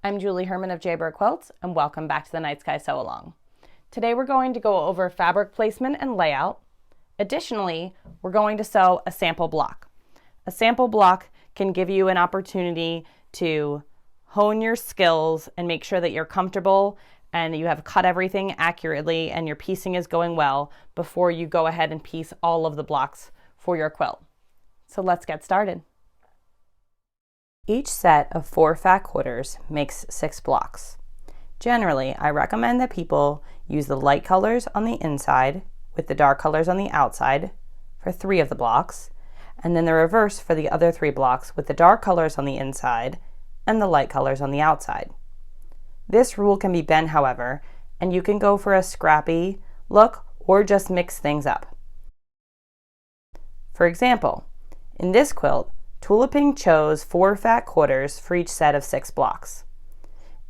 I'm Julie Herman of Jaybird Quilts, and welcome back to the Night Sky Sew Along. Today we're going to go over fabric placement and layout. Additionally, we're going to sew a sample block. A sample block can give you an opportunity to hone your skills and make sure that you're comfortable and you have cut everything accurately and your piecing is going well before you go ahead and piece all of the blocks for your quilt. So let's get started. Each set of 4 fat quarters makes 6 blocks. Generally, I recommend that people use the light colors on the inside with the dark colors on the outside for 3 of the blocks, and then the reverse for the other 3 blocks with the dark colors on the inside and the light colors on the outside. This rule can be bent, however, and you can go for a scrappy look or just mix things up. For example, in this quilt, Tuliping chose 4 fat quarters for each set of 6 blocks.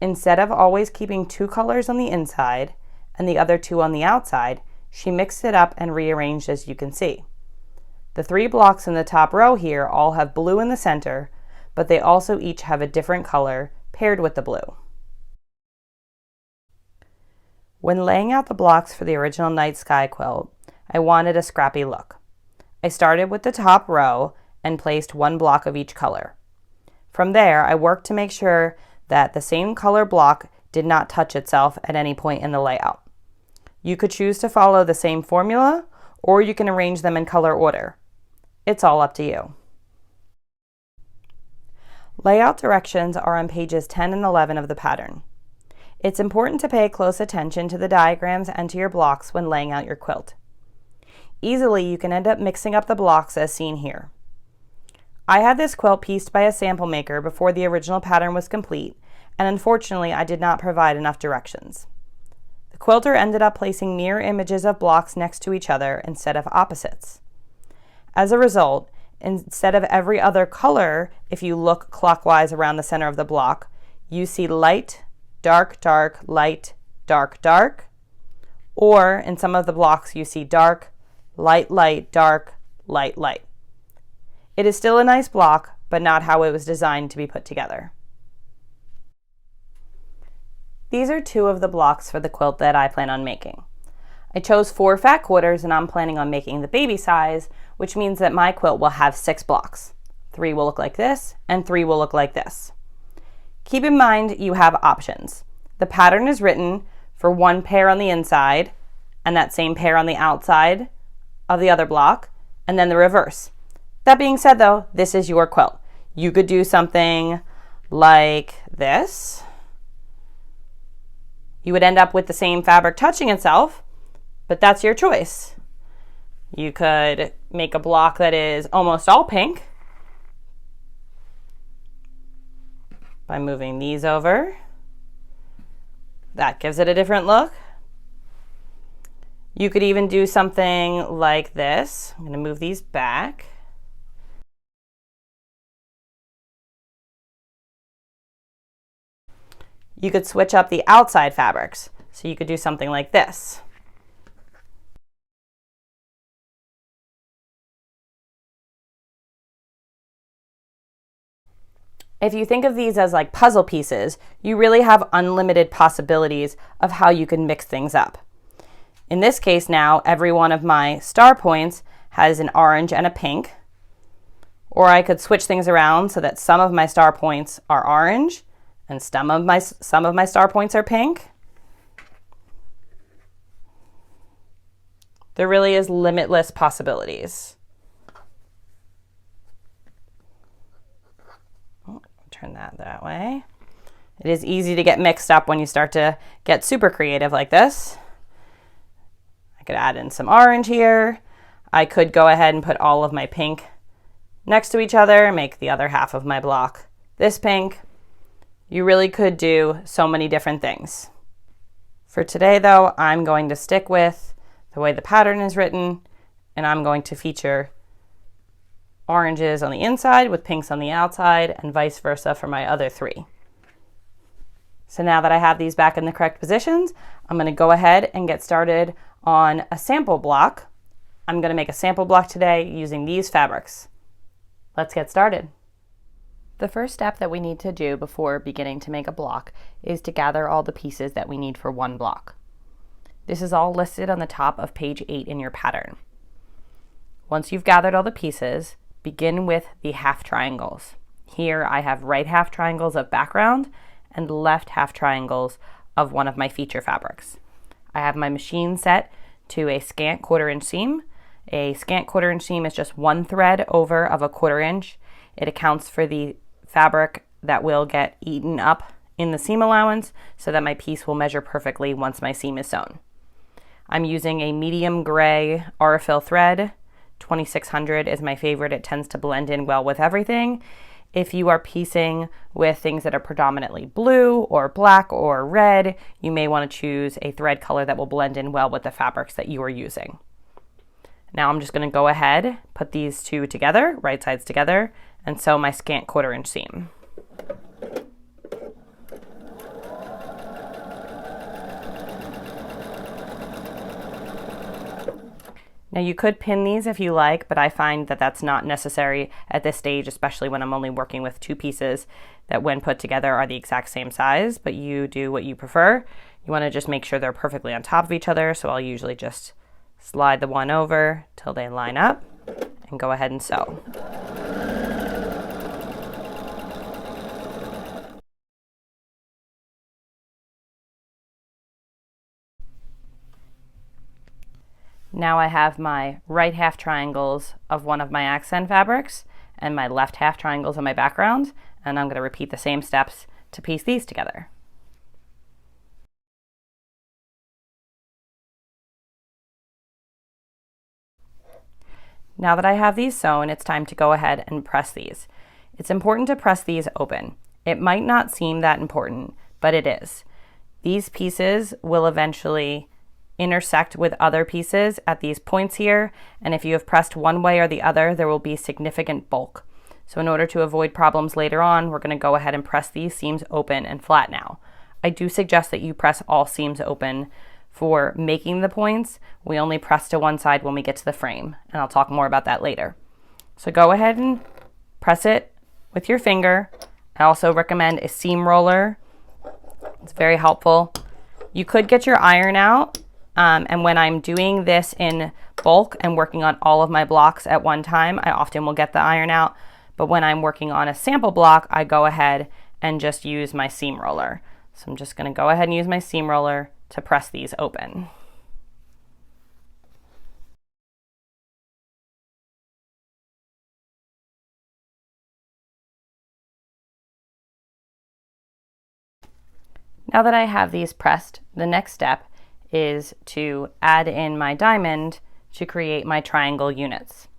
Instead of always keeping 2 colors on the inside and the other 2 on the outside, she mixed it up and rearranged as you can see. The 3 blocks in the top row here all have blue in the center, but they also each have a different color paired with the blue. When laying out the blocks for the original Night Sky quilt, I wanted a scrappy look. I started with the top row and placed 1 block of each color. From there, I worked to make sure that the same color block did not touch itself at any point in the layout. You could choose to follow the same formula, or you can arrange them in color order. It's all up to you. Layout directions are on pages 10 and 11 of the pattern. It's important to pay close attention to the diagrams and to your blocks when laying out your quilt. Easily, you can end up mixing up the blocks as seen here. I had this quilt pieced by a sample maker before the original pattern was complete, and unfortunately I did not provide enough directions. The quilter ended up placing mirror images of blocks next to each other instead of opposites. As a result, instead of every other color, if you look clockwise around the center of the block, you see light, dark, dark, light, dark, dark, or in some of the blocks you see dark, light, light, dark, light, light. It is still a nice block, but not how it was designed to be put together. These are 2 of the blocks for the quilt that I plan on making. I chose 4 fat quarters and I'm planning on making the baby size, which means that my quilt will have 6 blocks. 3 will look like this and 3 will look like this. Keep in mind you have options. The pattern is written for 1 pair on the inside and that same pair on the outside of the other block, and then the reverse. That being said though, this is your quilt. You could do something like this. You would end up with the same fabric touching itself, but that's your choice. You could make a block that is almost all pink by moving these over. That gives it a different look. You could even do something like this. I'm going to move these back. You could switch up the outside fabrics. So you could do something like this. If you think of these as like puzzle pieces, you really have unlimited possibilities of how you can mix things up. In this case now, every one of my star points has an orange and a pink. Or I could switch things around so that some of my star points are orange and some of my star points are pink. There really is limitless possibilities. Turn that way. It is easy to get mixed up when you start to get super creative like this. I could add in some orange here. I could go ahead and put all of my pink next to each other, make the other half of my block this pink. You really could do so many different things. For today though, I'm going to stick with the way the pattern is written, and I'm going to feature oranges on the inside with pinks on the outside and vice versa for my other 3. So now that I have these back in the correct positions, I'm going to go ahead and get started on a sample block. I'm going to make a sample block today using these fabrics. Let's get started. The first step that we need to do before beginning to make a block is to gather all the pieces that we need for one block. This is all listed on the top of page 8 in your pattern. Once you've gathered all the pieces, begin with the half triangles. Here I have right half triangles of background and left half triangles of one of my feature fabrics. I have my machine set to a scant 1/4 inch seam. A scant 1/4 inch seam is just one thread over of a 1/4 inch. It accounts for the fabric that will get eaten up in the seam allowance so that my piece will measure perfectly once my seam is sewn. I'm using a medium gray Aurifil thread. 2600 is my favorite. It tends to blend in well with everything. If you are piecing with things that are predominantly blue or black or red, you may want to choose a thread color that will blend in well with the fabrics that you are using. Now I'm just going to go ahead, put these two together, right sides together, and sew my scant 1/4 inch seam. Now you could pin these if you like, but I find that that's not necessary at this stage, especially when I'm only working with two pieces that when put together are the exact same size, but you do what you prefer. You want to just make sure they're perfectly on top of each other, so I'll usually just slide the one over till they line up and go ahead and sew. Now I have my right half triangles of one of my accent fabrics and my left half triangles of my background, and I'm going to repeat the same steps to piece these together. Now that I have these sewn, it's time to go ahead and press these. It's important to press these open. It might not seem that important, but it is. These pieces will eventually intersect with other pieces at these points here, and if you have pressed one way or the other, there will be significant bulk. So in order to avoid problems later on, we're going to go ahead and press these seams open and flat now. I do suggest that you press all seams open for making the points. We only press to one side when we get to the frame, and I'll talk more about that later. So go ahead and press it with your finger. I also recommend a seam roller. It's very helpful. You could get your iron out. And when I'm doing this in bulk and working on all of my blocks at one time, I often will get the iron out. But when I'm working on a sample block, I go ahead and just use my seam roller. So I'm just going to go ahead and use my seam roller to press these open. Now that I have these pressed, the next step is to add in my diamond to create my triangle units.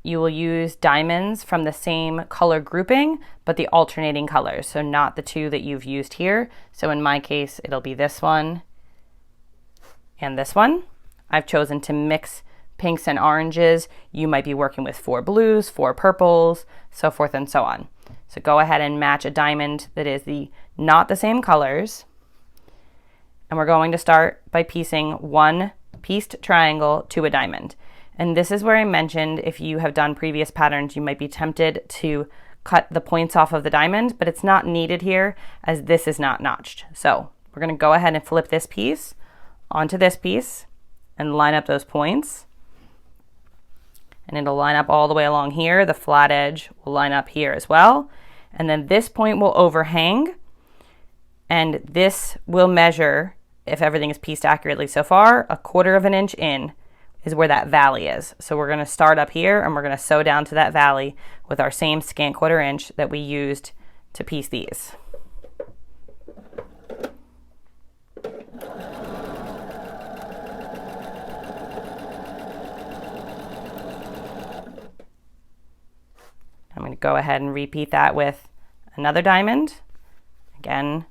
You will use diamonds from the same color grouping, but the alternating colors, so not the two that you've used here. So in my case, it'll be this one and this one. I've chosen to mix pinks and oranges. You might be working with 4 blues, 4 purples, so forth and so on. So go ahead and match a diamond that is not the same colors. And we're going to start by piecing one pieced triangle to a diamond. And this is where I mentioned if you have done previous patterns, you might be tempted to cut the points off of the diamond, but it's not needed here as this is not notched. So we're going to go ahead and flip this piece onto this piece and line up those points. And it'll line up all the way along here. The flat edge will line up here as well. And then this point will overhang, and this will measure, if everything is pieced accurately so far, 1/4 inch in is where that valley is. So we're going to start up here and we're going to sew down to that valley with our same scant 1/4 inch that we used to piece these. I'm going to go ahead and repeat that with another diamond. Again,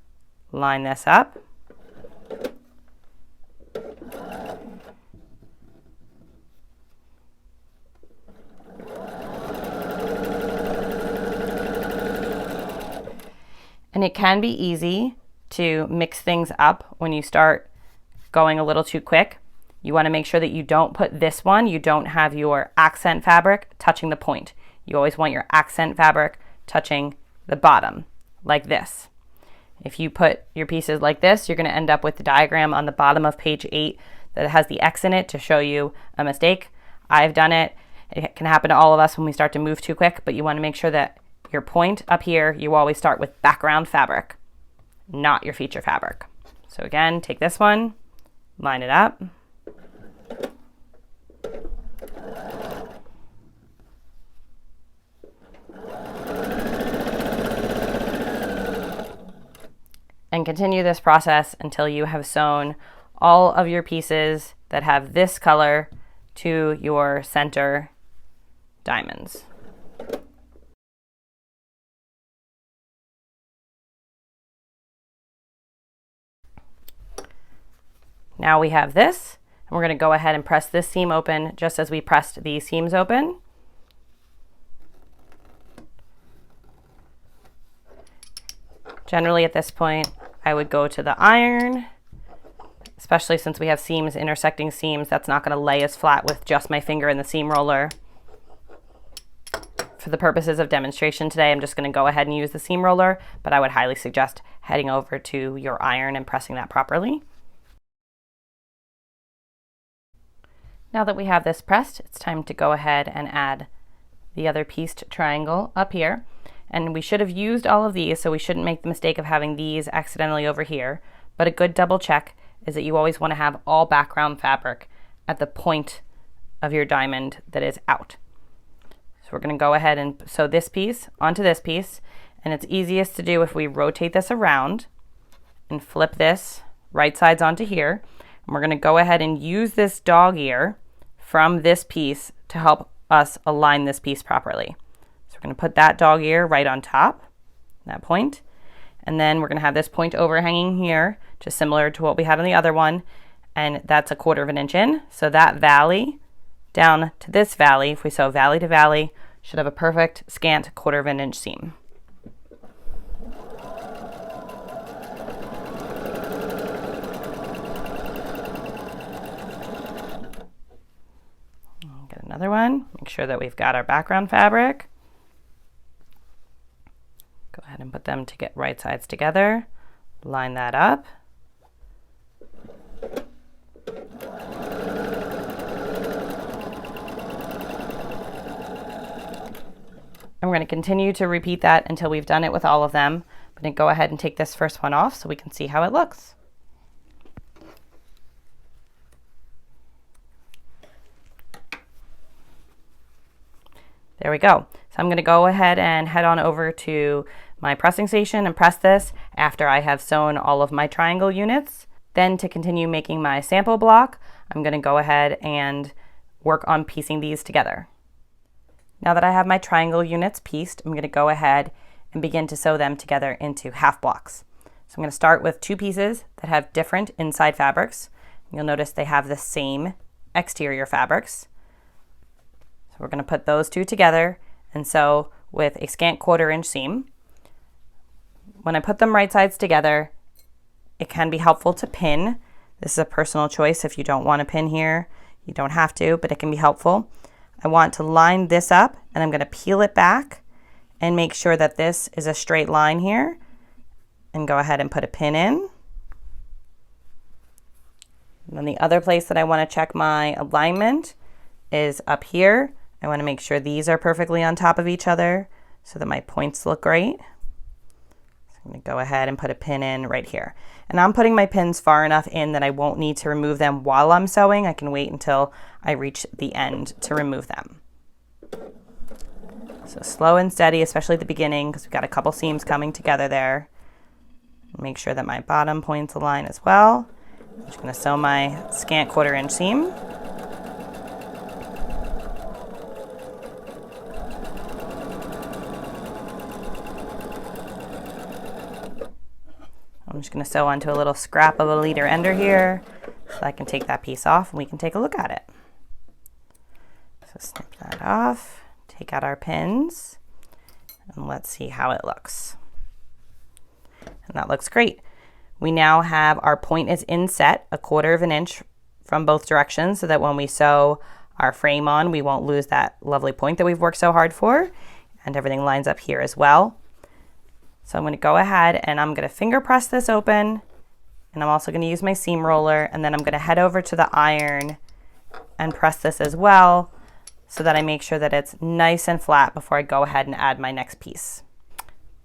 line this up. And it can be easy to mix things up when you start going a little too quick. You want to make sure that you don't put this one, you don't have your accent fabric touching the point. You always want your accent fabric touching the bottom, like this. If you put your pieces like this, you're going to end up with the diagram on the bottom of page 8 that has the X in it to show you a mistake. I've done it. It can happen to all of us when we start to move too quick, but you want to make sure that your point up here, you always start with background fabric, not your feature fabric. So again, take this one, line it up. And continue this process until you have sewn all of your pieces that have this color to your center diamonds. Now we have this, and we're going to go ahead and press this seam open just as we pressed these seams open. Generally at this point, I would go to the iron, especially since we have seams, intersecting seams. That's not going to lay as flat with just my finger and the seam roller. For the purposes of demonstration today, I'm just going to go ahead and use the seam roller, but I would highly suggest heading over to your iron and pressing that properly. Now that we have this pressed, it's time to go ahead and add the other pieced triangle up here. And we should have used all of these, so we shouldn't make the mistake of having these accidentally over here. But a good double check is that you always want to have all background fabric at the point of your diamond that is out. So we're going to go ahead and sew this piece onto this piece, and it's easiest to do if we rotate this around and flip this right sides onto here. And we're going to go ahead and use this dog ear from this piece to help us align this piece properly. We're going to put that dog ear right on top, that point, and then we're going to have this point overhanging here, just similar to what we had on the other one, and that's 1/4 inch in. So that valley down to this valley, if we sew valley to valley, should have a perfect scant 1/4 inch seam. Get another one, make sure that we've got our background fabric. Go ahead and put them to get right sides together. Line that up. And we're going to continue to repeat that until we've done it with all of them. I'm going to go ahead and take this first one off so we can see how it looks. There we go. So I'm going to go ahead and head on over to my pressing station and press this after I have sewn all of my triangle units. Then to continue making my sample block, I'm going to go ahead and work on piecing these together. Now that I have my triangle units pieced, I'm going to go ahead and begin to sew them together into half blocks. So I'm going to start with 2 pieces that have different inside fabrics. You'll notice they have the same exterior fabrics. So we're going to put those 2 together and sew with a scant 1/4 inch seam. When I put them right sides together, it can be helpful to pin. This is a personal choice. If you don't want to pin here, you don't have to, but it can be helpful. I want to line this up, and I'm going to peel it back and make sure that this is a straight line here, and go ahead and put a pin in. And then the other place that I want to check my alignment is up here. I want to make sure these are perfectly on top of each other so that my points look great. So I'm going to go ahead and put a pin in right here. And I'm putting my pins far enough in that I won't need to remove them while I'm sewing. I can wait until I reach the end to remove them. So slow and steady, especially at the beginning, because we've got a couple seams coming together there. Make sure that my bottom points align as well. I'm just going to sew my scant 1/4 inch seam. I'm just going to sew onto a little scrap of a leader ender here so I can take that piece off and we can take a look at it. So snip that off, take out our pins, and let's see how it looks. And that looks great. We now have our point is inset 1/4 inch from both directions so that when we sew our frame on, we won't lose that lovely point that we've worked so hard for. and everything lines up here as well. So I'm going to go ahead and I'm going to finger press this open, and I'm also going to use my seam roller, and then I'm going to head over to the iron and press this as well so that I make sure that it's nice and flat before I go ahead and add my next piece.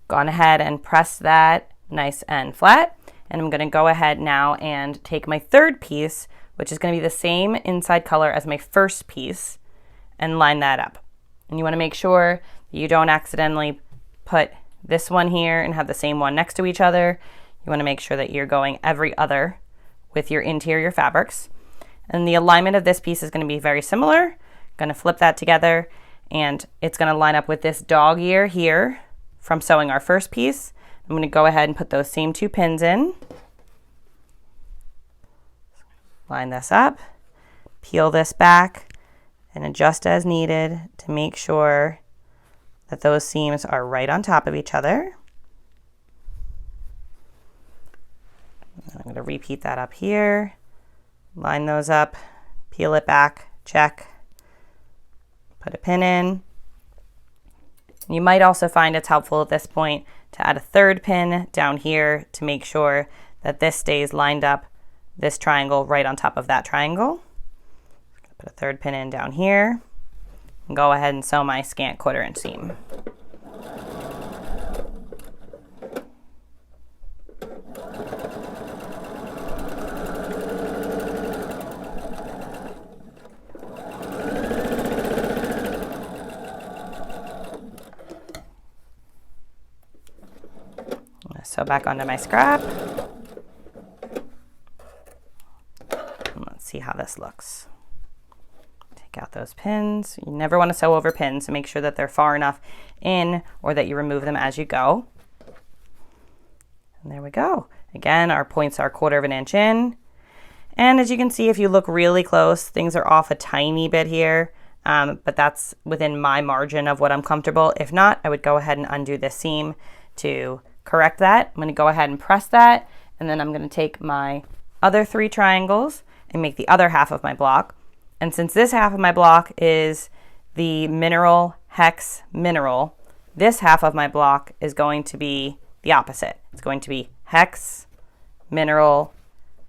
Gone ahead and pressed that nice and flat, and I'm going to go ahead now and take my third piece, which is going to be the same inside color as my first piece, and line that up. And you want to make sure that you don't accidentally put this one here and have the same one next to each other. You want to make sure that you're going every other with your interior fabrics. And the alignment of this piece is going to be very similar. I'm going to flip that together, and it's going to line up with this dog ear here from sewing our first piece. I'm going to go ahead and put those same 2 pins in. Line this up, peel this back, and adjust as needed to make sure that those seams are right on top of each other. I'm going to repeat that up here, line those up, peel it back, check, put a pin in. You might also find it's helpful at this point to add a third pin down here to make sure that this stays lined up, this triangle right on top of that triangle. Put a third pin in down here and go ahead and sew my scant 1/4 inch seam. Sew back onto my scrap. And let's see how this looks. Take out those pins. You never want to sew over pins, so make sure that they're far enough in or that you remove them as you go. And there we go. Again, our points are 1/4 inch in. And as you can see, if you look really close, things are off a tiny bit here, but that's within my margin of what I'm comfortable. If not, I would go ahead and undo this seam to correct that. I'm going to go ahead and press that, and then I'm going to take my other 3 triangles and make the other half of my block. And since this half of my block is the mineral, hex, mineral, this half of my block is going to be the opposite. It's going to be hex, mineral,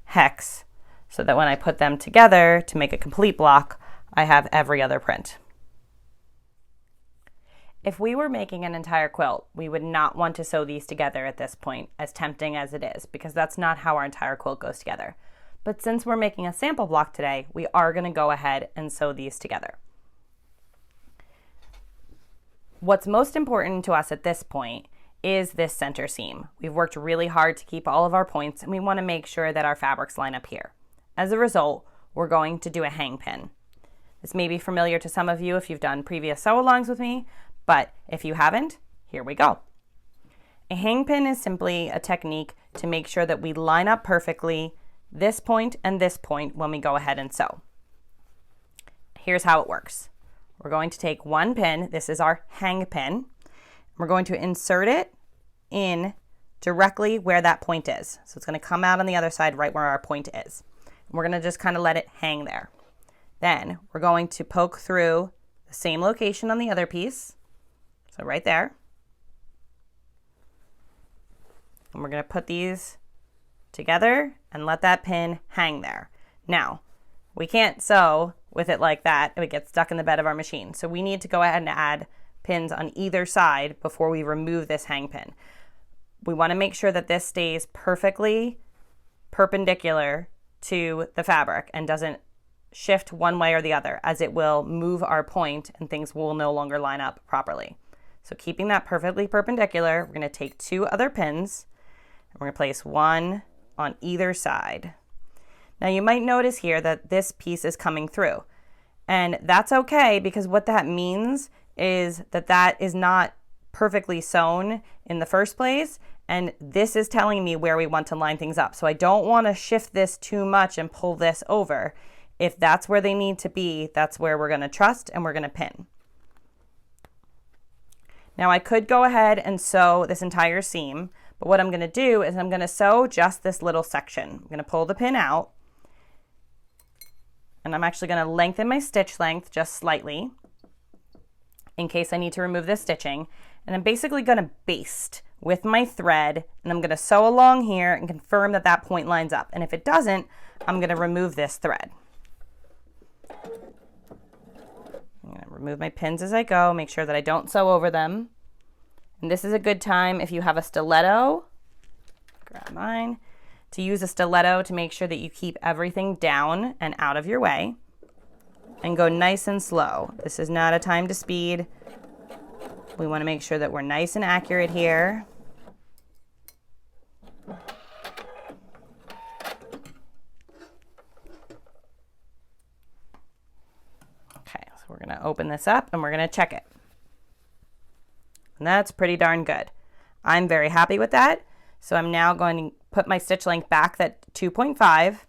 hex, so that when I put them together to make a complete block, I have every other print. If we were making an entire quilt, we would not want to sew these together at this point, as tempting as it is, because that's not how our entire quilt goes together. But since we're making a sample block today, we are going to go ahead and sew these together. What's most important to us at this point is this center seam. We've worked really hard to keep all of our points, and we want to make sure that our fabrics line up here. As a result, we're going to do a hang pin. This may be familiar to some of you if you've done previous sew-alongs with me, but if you haven't, here we go. A hang pin is simply a technique to make sure that we line up perfectly this point and this point when we go ahead and sew. Here's how it works. We're going to take 1 pin, this is our hang pin, we're going to insert it in directly where that point is. So it's going to come out on the other side right where our point is. And we're going to just kind of let it hang there. Then we're going to poke through the same location on the other piece. So right there. And we're going to put these together and let that pin hang there. Now, we can't sew with it like that. It would get stuck in the bed of our machine. So we need to go ahead and add pins on either side before we remove this hang pin. We want to make sure that this stays perfectly perpendicular to the fabric and doesn't shift one way or the other, as it will move our point and things will no longer line up properly. So keeping that perfectly perpendicular, we're going to take 2 other pins and we're going to place 1 on either side. Now you might notice here that this piece is coming through, and that's okay, because what that means is that that is not perfectly sewn in the first place, and this is telling me where we want to line things up. So I don't want to shift this too much and pull this over. If that's where they need to be, that's where we're going to trust and we're going to pin. Now I could go ahead and sew this entire seam, but what I'm going to do is I'm going to sew just this little section. I'm going to pull the pin out, and I'm actually going to lengthen my stitch length just slightly. in case I need to remove this stitching. And I'm basically going to baste with my thread, and I'm going to sew along here and confirm that that point lines up. And if it doesn't, I'm going to remove this thread. I'm going to remove my pins as I go, make sure that I don't sew over them. And this is a good time if you have a stiletto, grab mine, to use a stiletto to make sure that you keep everything down and out of your way. And go nice and slow. This is not a time to speed. We want to make sure that we're nice and accurate here. Okay, so we're going to open this up and we're going to check it. And that's pretty darn good. I'm very happy with that. So I'm now going to put my stitch length back at 2.5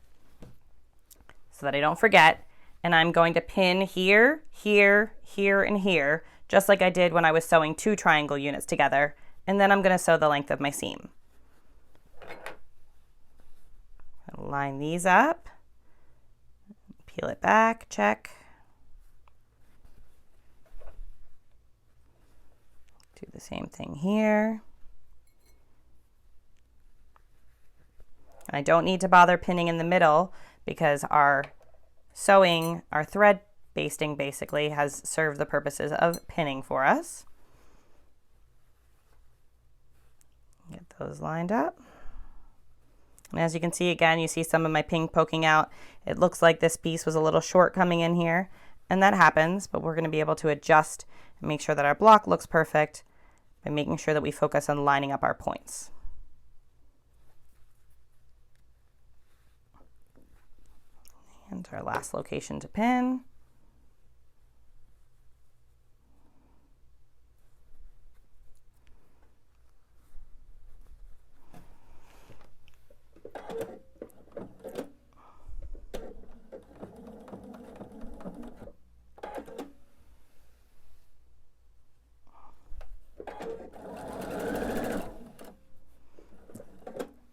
so that I don't forget. And I'm going to pin here, here, here, and here, just like I did when I was sewing 2 triangle units together. And then I'm going to sew the length of my seam. Line these up, peel it back, check. Do the same thing here. I don't need to bother pinning in the middle because our sewing, our thread basting basically has served the purposes of pinning for us. Get those lined up. And as you can see, again, you see some of my pink poking out. It looks like this piece was a little short coming in here, and that happens, but we're going to be able to adjust and make sure that our block looks perfect by making sure that we focus on lining up our points. And our last location to pin.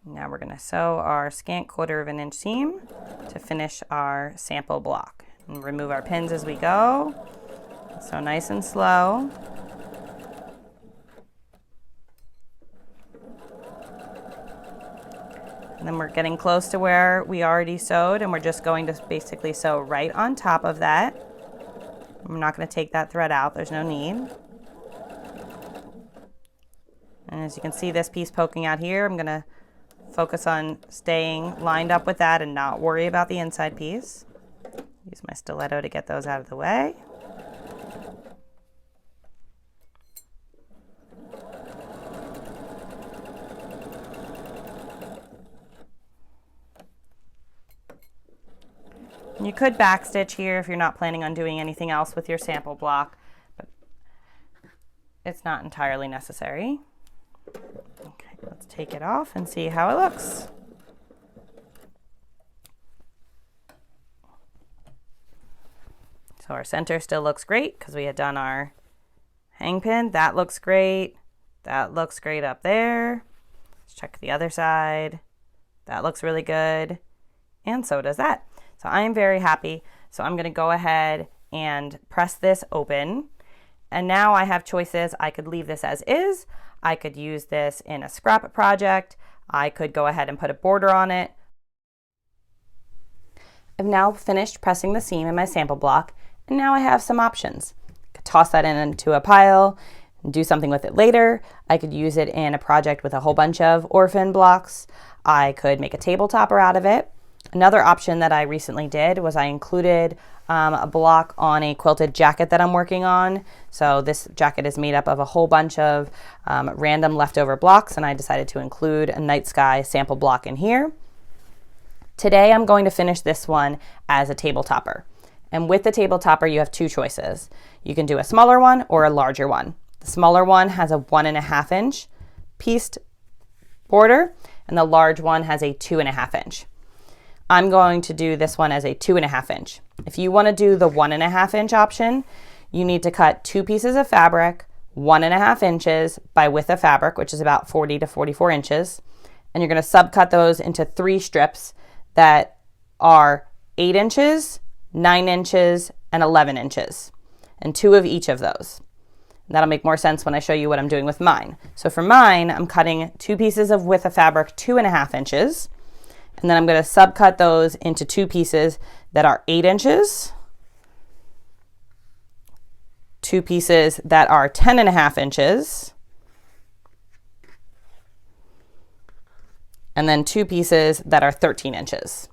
Now we're going to sew our scant 1/4 inch seam to finish our sample block. And remove our pins as we go. So nice and slow. And then we're getting close to where we already sewed, and we're just going to basically sew right on top of that. I'm not going to take that thread out, there's no need. And as you can see, this piece poking out here, I'm going to focus on staying lined up with that and not worry about the inside piece. Use my stiletto to get those out of the way. And you could backstitch here if you're not planning on doing anything else with your sample block, but it's not entirely necessary. Okay, let's take it off and see how it looks. So our center still looks great because we had done our hang pin. That looks great. That looks great up there. Let's check the other side. That looks really good. And so does that. So I am very happy. So I'm going to go ahead and press this open. And now I have choices. I could leave this as is. I could use this in a scrap project. I could go ahead and put a border on it. I've now finished pressing the seam in my sample block, and now I have some options. I could toss that into a pile and do something with it later. I could use it in a project with a whole bunch of orphan blocks. I could make a table topper out of it. Another option that I recently did was I included a block on a quilted jacket that I'm working on. So this jacket is made up of a whole bunch of random leftover blocks, and I decided to include a night sky sample block in here. Today I'm going to finish this one as a table topper. And with the table topper you have two choices. You can do a smaller one or a larger one. The smaller one has a 1.5 inch pieced border, and the large one has a 2.5 inch. I'm going to do this one as a 2.5 inch. If you want to do the 1.5 inch option, you need to cut 2 pieces of fabric 1.5 inches by width of fabric, which is about 40 to 44 inches. And you're going to subcut those into 3 strips that are 8 inches, 9 inches, and 11 inches, and 2 of each of those. That'll make more sense when I show you what I'm doing with mine. So for mine, I'm cutting 2 pieces of width of fabric 2.5 inches, and then I'm going to subcut those into 2 pieces that are 8 inches, 2 pieces that are 10.5 inches, and then 2 pieces that are 13 inches.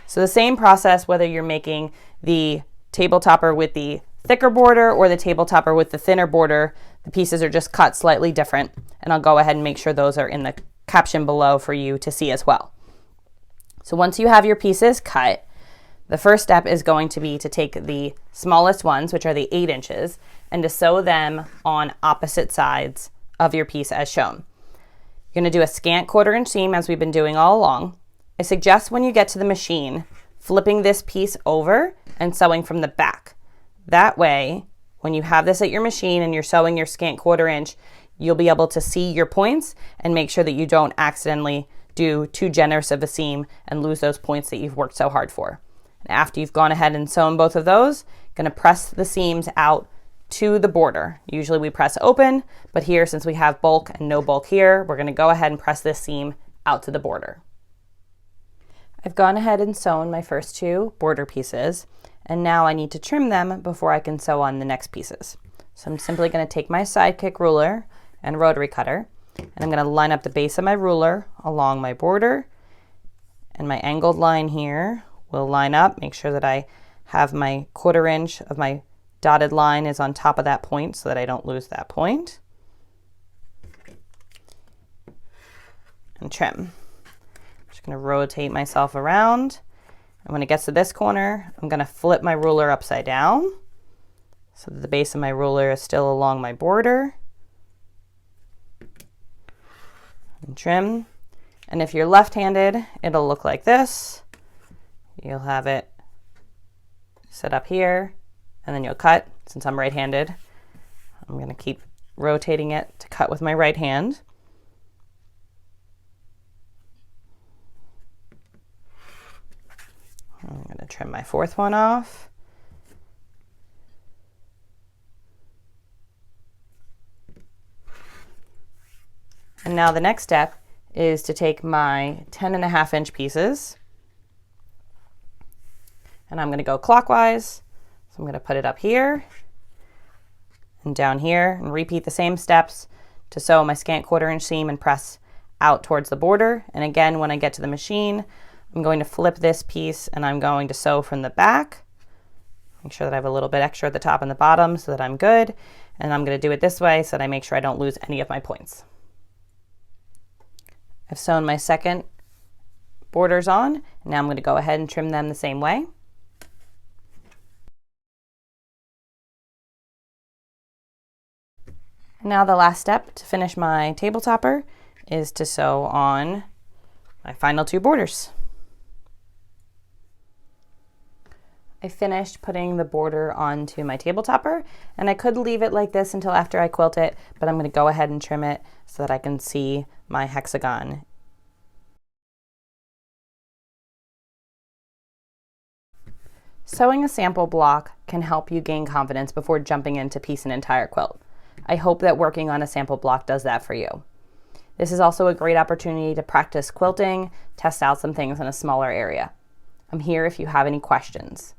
So the same process whether you're making the table topper with the thicker border or the table topper with the thinner border, the pieces are just cut slightly different, and I'll go ahead and make sure those are in the caption below for you to see as well. So once you have your pieces cut, the first step is going to be to take the smallest ones, which are the 8 inches, and to sew them on opposite sides of your piece as shown. You're going to do a scant 1/4 inch seam as we've been doing all along. I suggest when you get to the machine, flipping this piece over and sewing from the back. That way, when you have this at your machine and you're sewing your scant 1/4 inch, you'll be able to see your points and make sure that you don't accidentally do too generous of a seam and lose those points that you've worked so hard for. And after you've gone ahead and sewn both of those, you're going to press the seams out to the border. Usually we press open, but here, since we have bulk and no bulk here, we're going to go ahead and press this seam out to the border. I've gone ahead and sewn my first 2 border pieces, and now I need to trim them before I can sew on the next pieces. So I'm simply going to take my Sidekick ruler and rotary cutter, and I'm going to line up the base of my ruler along my border, and my angled line here will line up. Make sure that I have my 1/4 inch of my dotted line is on top of that point so that I don't lose that point. And trim. I'm just going to rotate myself around. And when it gets to this corner, I'm going to flip my ruler upside down so that the base of my ruler is still along my border. And trim. And if you're left-handed, it'll look like this. You'll have it set up here, and then you'll cut. Since I'm right-handed, I'm going to keep rotating it to cut with my right hand. I'm going to trim my 4th one off. And now the next step is to take my 10.5 inch pieces, and I'm going to go clockwise. So I'm going to put it up here and down here and repeat the same steps to sew my scant 1/4 inch seam and press out towards the border. And again, when I get to the machine, I'm going to flip this piece and I'm going to sew from the back. Make sure that I have a little bit extra at the top and the bottom so that I'm good. And I'm going to do it this way so that I make sure I don't lose any of my points. I've sewn my second borders on, and now I'm going to go ahead and trim them the same way. And now the last step to finish my table topper is to sew on my final 2 borders. I finished putting the border onto my table topper, and I could leave it like this until after I quilt it, but I'm going to go ahead and trim it so that I can see my hexagon. Sewing a sample block can help you gain confidence before jumping in to piece an entire quilt. I hope that working on a sample block does that for you. This is also a great opportunity to practice quilting, test out some things in a smaller area. I'm here if you have any questions.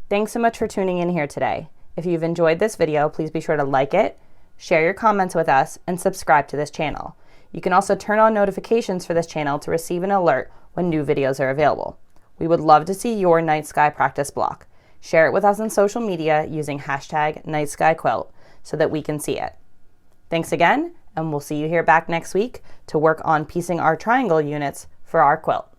Thanks so much for tuning in here today. If you've enjoyed this video, please be sure to like it, share your comments with us, and subscribe to this channel. You can also turn on notifications for this channel to receive an alert when new videos are available. We would love to see your night sky practice block. Share it with us on social media using #NightSkyQuilt so that we can see it. Thanks again, and we'll see you here back next week to work on piecing our triangle units for our quilt.